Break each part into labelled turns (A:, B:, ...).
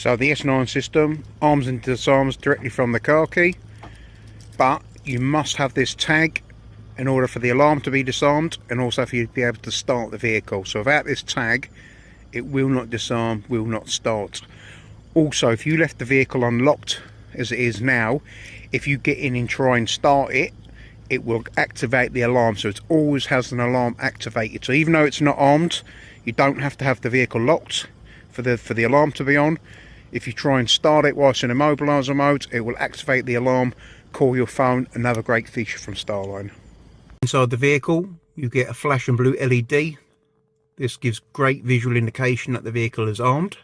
A: So the S9 system arms and disarms directly from the car key, but you must have this tag in order for the alarm to be disarmed and also for you to be able to start the vehicle. So without this tag, it will not disarm, will not start. Also, if you left the vehicle unlocked as it is now, if you get in and try and start it, it will activate the alarm. So it always has an alarm activated. So even though it's not armed, you don't have to have the vehicle locked for the alarm to be on. If you try and start it whilst in immobiliser mode, it will activate the alarm, call your phone. Another great feature from StarLine. Inside the vehicle, you get a flash and blue LED. This gives great visual indication that the vehicle is armed.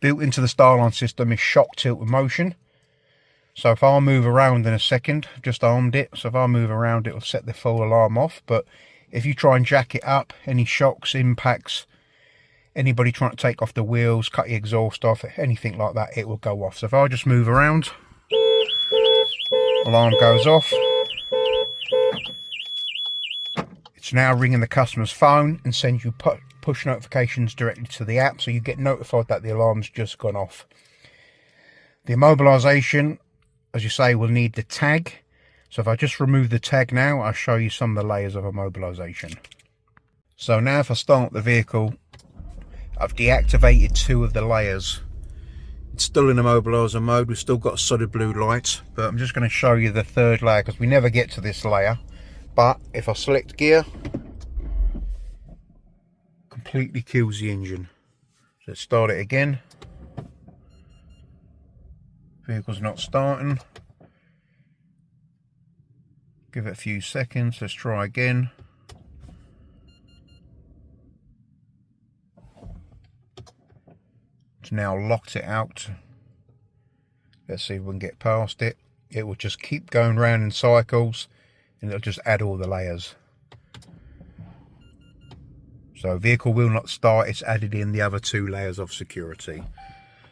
A: Built into the StarLine system is shock tilt and motion. So if I move around in a second, I've just armed it. So if I move around, it will set the full alarm off. But if you try and jack it up, any shocks, impacts, anybody trying to take off the wheels, cut the exhaust off, anything like that, it will go off. So if I just move around, alarm goes off. It's now ringing the customer's phone and sends you push notifications directly to the app, so you get notified that the alarm's just gone off. The immobilisation, as you say, will need the tag. So if I just remove the tag now, I'll show you some of the layers of immobilisation. So now if I start the vehicle, I've deactivated 2 of the layers. It's still in immobiliser mode, we've still got a solid blue light, but I'm just going to show you the 3rd layer because we never get to this layer. But if I select gear, completely kills the engine. So let's start it again. Vehicle's not starting. Give it a few seconds, let's try again. It's now locked it out. Let's see if we can get past it. It will just keep going round in cycles and it'll just add all the layers. So vehicle will not start, it's added in the other 2 layers of security.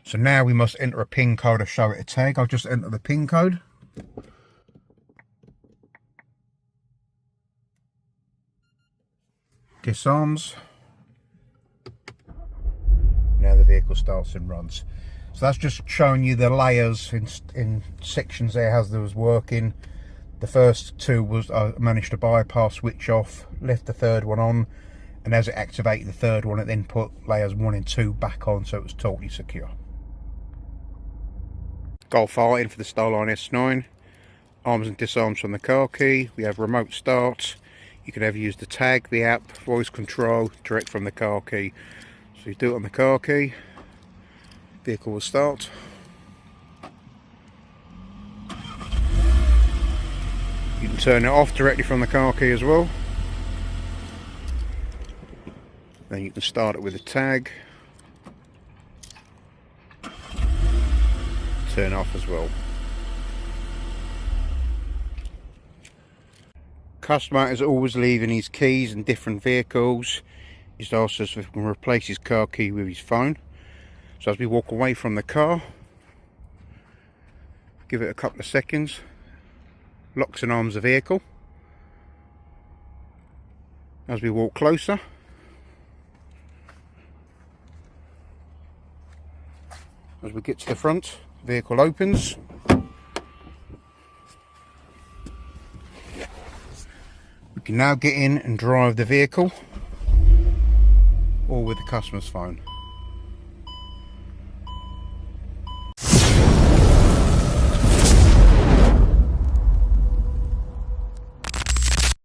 A: So now we must enter a PIN code to show it a tag. I'll just enter the PIN code. Disarms. Now the vehicle starts and runs. So that's just showing you the layers in sections there as there was working. The first 2 was I managed to bypass, switch off, left the 3rd one on, and as it activated the 3rd one, it then put layers 1 and 2 back on, so it was totally secure. Golf R in for the StarLine S9. Arms and disarms from the car key. We have remote start. You can either use the tag, the app, voice control, direct from the car key. So you do it on the car key, vehicle will start. You can turn it off directly from the car key as well. Then you can start it with a tag. Turn off as well. Customer is always leaving his keys in different vehicles. He's asked us if we can replace his car key with his phone. So as we walk away from the car, give it a couple of seconds, locks and arms the vehicle. As we walk closer, as we get to the front, vehicle opens. We can now get in and drive the vehicle, or with the customer's phone.